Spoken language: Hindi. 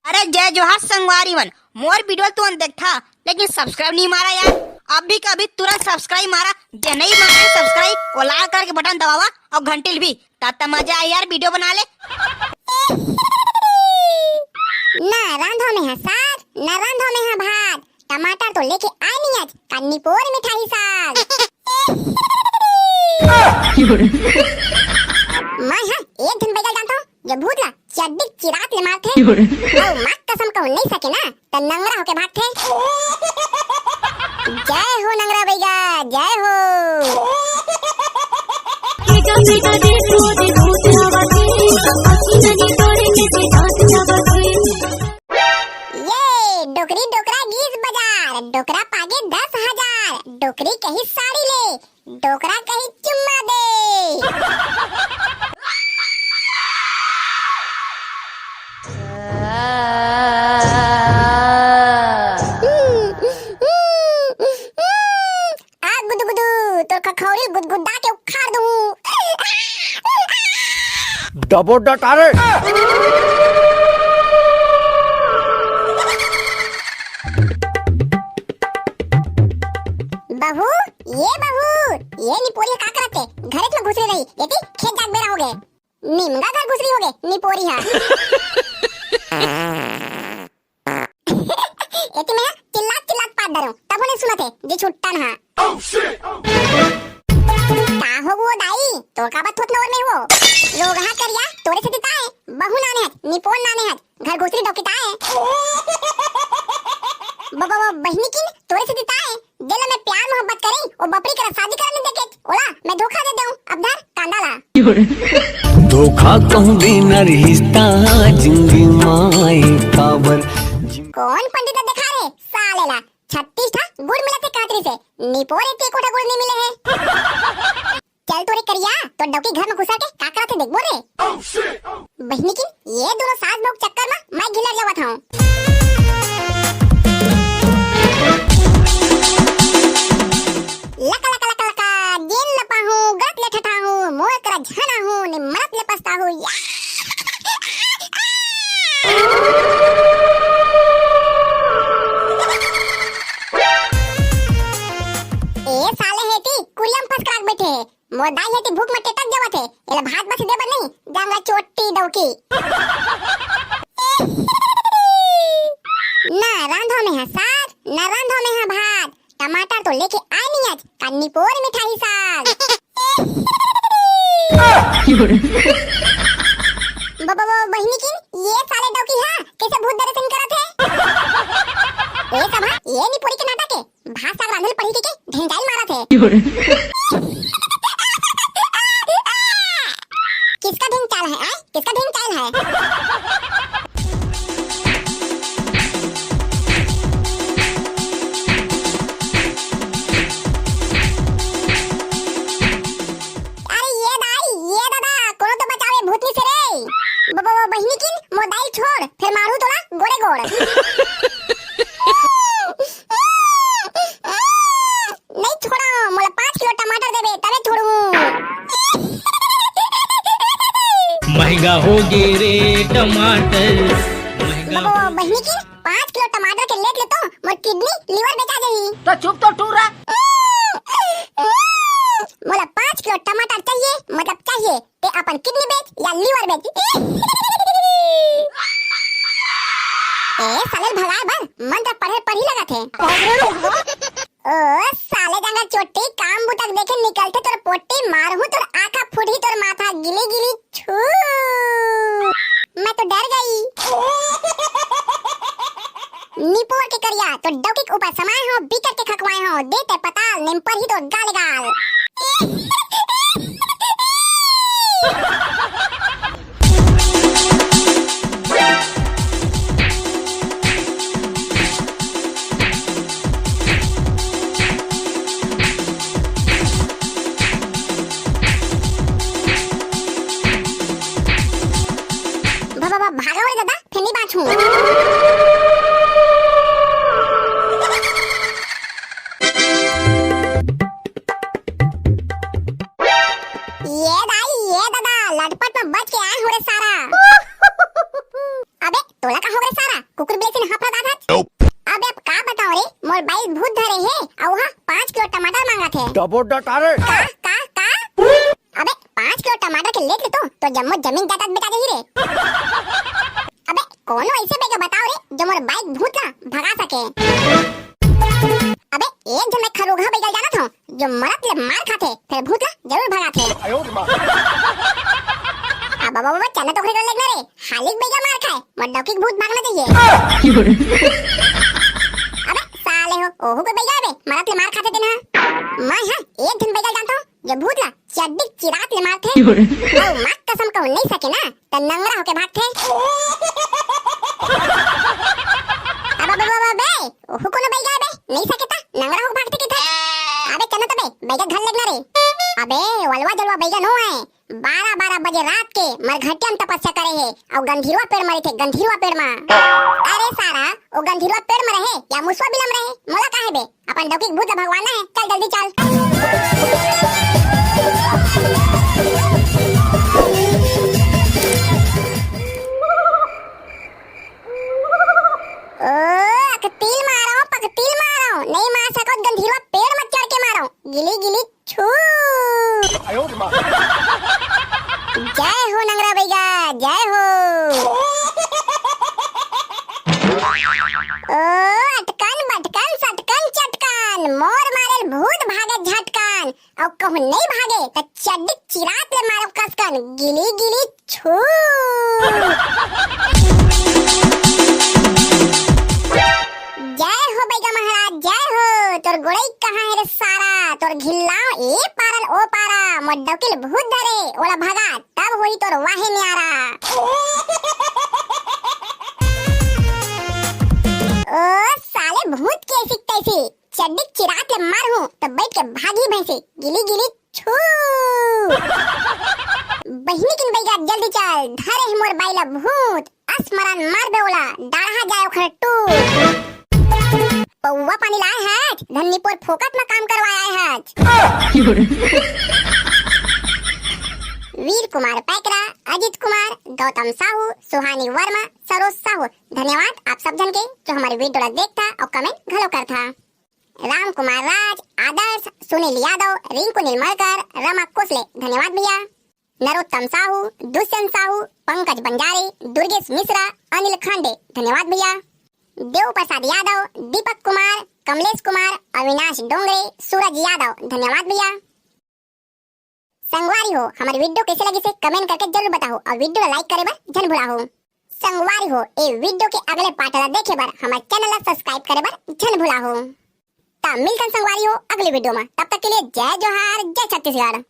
अरे जय जोहार संगवारी मन, मोर वीडियो तो देखा लेकिन सब्सक्राइब नहीं मारा यार। अभी कभी तुरंत सब्सक्राइब मारा, जे नहीं मारा सब्सक्राइब और लाल कलर के बटन दबावा और घंटिल भी, ताता मजा आए यार वीडियो बना ले। ना रांधो में है साग, ना रांधो में है भात, टमाटर तो लेके आए नहीं आज, कन्नीपोर मिठाई साग। मैं हाँ एक दिन बदल जानता हूँ, ये भूत ला चड्डी चिरात ले मारते और माँ कसम कहूँ नहीं सके ना तो नंगरा होके भागते। जय हो नंगरा भैया, जय हो। ये डोकरी डोकरा गीत बाजार, डोकरा पागे 10,000, डोकरी कहीं साड़ी ले, डोकरा कहीं चुम्मा दे। तो खखौरी गुदगुदा के उखाड़ दूं। डबो डटारे बहू, ये निपोरी का करते घरे में घुसरी रही, येती खेत जाग बेरा हो गए, निमगा घर घुसरी हो गए निपोरी हा। येती मैं चिल्लात पाद डरो, तब उन्हें सुना थे जे छुट्टा ना। का हो वो दाई, तो का बात थोत नवर में हो, लोग हा करिया तोरे से दिताए, बहू नाने है निपोन नाने है, घर घुसरी डोकिताए। बाबा बहनी किन तोरे से दिताए, दिल में प्यार मोहब्बत करी और बपरी कर शादी करने देके, ओला मैं धोखा दे दूं, अब धर कांदा ला। धोखा कहूँ बिना रिश्ता जिंदगी माए काबर। कौन पंडित दिखा रे साले ला, 36 था गुड़ मिला थे कातरी से, निपोरे ते कोठा गुड़ नहीं मिले है। चल तोरे करिया तो डौकी घर में घुसा के काकरा थे देख बोले। बहनी की ये दोनों सास बहू चक्कर में मैं घिलर जावा था। लका लका लका लका जेल लपा हूँ, गलत ले ठठा हूँ, मोह करा झना हूँ, निमरत ले पछता हूँ। ए साले हेती कुरियम फस कराक बैठे, मोर दाई हेती भूख में टेटक जावा थे, एला भात बस देबर नहीं, जांगला चोटी डौकी। ना रांधो में है साग, ना रांधो में है भात, टमाटर तो लेके आए नहीं आज, कन्नीपोर मिठाई साग। बाबा बहनी की ये साले डौकी हा कैसे भूत दर्शन करत है। ए सभा ये निपोरी के नाटक है, भात साग रांधल पड़ी के ढेंगाई मारा थे। किसका ढेंग चाल है, किसका ढेंग चाल है। अरे ये दाई, ये दादा कोनो तो बचावे भूतनी से रे। बाबा बहनी की मोदाई छोड़, फिर मारू तोला गोड़े गोड़। नहीं छोड़ा, मोला 5 किलो टमाटर देबे तबे छोड़ू। महंगा हो गे रे टमाटर, बाबा बहनी की 5 किलो टमाटर के लेट ले तो मोर किडनी लीवर बेचा जाही। तो चुप तो टूरा। मोला 5 किलो टमाटर चाहिए, मतलब चाहिए ते अपन किडनी बेच या लीवर बेच। ए साले भगाए बर मंत्र पढ़ी लगा थे। ओ साले जंगा चोटी काम बुटक देखे निकलते तोर पोटी मारहूं, तोर आंखा फूटी, तोर माथा गिली गिली छू। मैं तो डर गई। निपोर के करिया तो डौकी के ऊपर समाये हो, बिकर के खकवाए हो, देते पताल निम पर ही तो गाल गाल। बाबा भागा रे दादा, फिर नहीं बाछूं। लटपट में बच के आए हो रे सारा। अबे तोला का हो रे सारा। का कुकुर बिलाई से हफड़ा था। अब का बताओ रे मोर बाई भूत धरे है और वहाँ 5 किलो टमाटर मांगा थे। का अबे 5 किलो टमाटर के लेके तो जम्मो जमीन जायदाद बेचा दे रे। अबे कौन ऐसे बेगा बताओ रे जो मोर बाइक भूत ना भगा सके। अबे एक जन मैं खरोगा बेगा जाना था जो मरत ले मार खाते फिर भूत ना जरूर भगाते। अब बाबा चना तो खरीद लेना रे हालिक बेगा मार खाए मोर डॉकी भूत भागना चाहिए। अबे साले हो ओहु को बेगा बे मरत ले मार खाते थे ना। मैं हां एक दिन बेगा जानता हूं जो भूत ना चड्डी चिरात ले मारते और मां कसम कहूं नहीं सके ना तो नंगरा होके भागते। अब बाबा बे ओहु को ना बेगा बे नहीं सके ता नंगरा होके भागते के थे। अबे चलो तो बे बेगा घर लगना रे। अबे वलवा जलवा बेगा नो है 12 बजे रात के मरघटिया में तपस्या करे है और गंधीरवा पेड़ मरे थे गंधीरवा पेड़ में। अरे सारा वो गंधीरवा पेड़ में रहे या मुसवा बिलम रहे मोला काहे बे अपन डोकी भूत भगवान है चल जल्दी चल। पकतील मारो नहीं मार सको गंधीरवा पेड़ मत चढ़ के मारो गिली गिली छू। जय हो नंगरा भैया जय हो। ओ अटकन बटकन सटकन चटकन मोर मारे भूत भागे झटकन और कहूं नहीं भागे तो चड्डी चिरात ले मारो कसकन गिली गिली छू। जय हो बैगा महाराज जय हो। तोर गोड़ई कहां है रे सारा तोर घिल्लाओ ए पारल ओ पारा मोर डोकिल भूत धरे ओला भगा तब होई तोर वाहे न्यारा। ओ साले भूत कैसी तैसी चड्डी चिरात ले मार हूं तो बैठ के भागी भैंसी गिली गिली छू। बहिनी किन बैगा जल्दी चल धरे है मोर बाइला भूत असमरन मार बे ओला डाढ़ा जायो खट्टू। पौवा पानी लाए है धन्नीपुर फोकट में काम करवाया है। वीर कुमार पैकरा अजित कुमार गौतम साहू सुहानी वर्मा सरोज साहू धन्यवाद आप सब जन के जो हमारे वीडियो देखता और कमेंट घलो करता। राम कुमार राज आदर्श सुनील यादव रिंकू नीलमलकर रमा कोसले धन्यवाद भैया। नरोत्तम साहू दुष्यंत साहू पंकज बंजारे दुर्गेश मिश्रा अनिल खांडे धन्यवाद भैया। देव प्रसाद यादव दीपक कुमार कमलेश कुमार अविनाश डोंगरे सूरज यादव धन्यवाद भैया। संगवारी हो हमारी वीडियो कैसे लगी से कमेंट करके जरूर बताओ और वीडियो लाइक करे बर जन भुला हो। संगवारी हो ए वीडियो के अगले पार्ट ला देखे बर हमारे चैनल ला सब्सक्राइब करे बर जन भुला हो। ता मिलकर संगवारी हो अगली वीडियो में तब तक के लिए जय जोहार जय छत्तीसगढ़।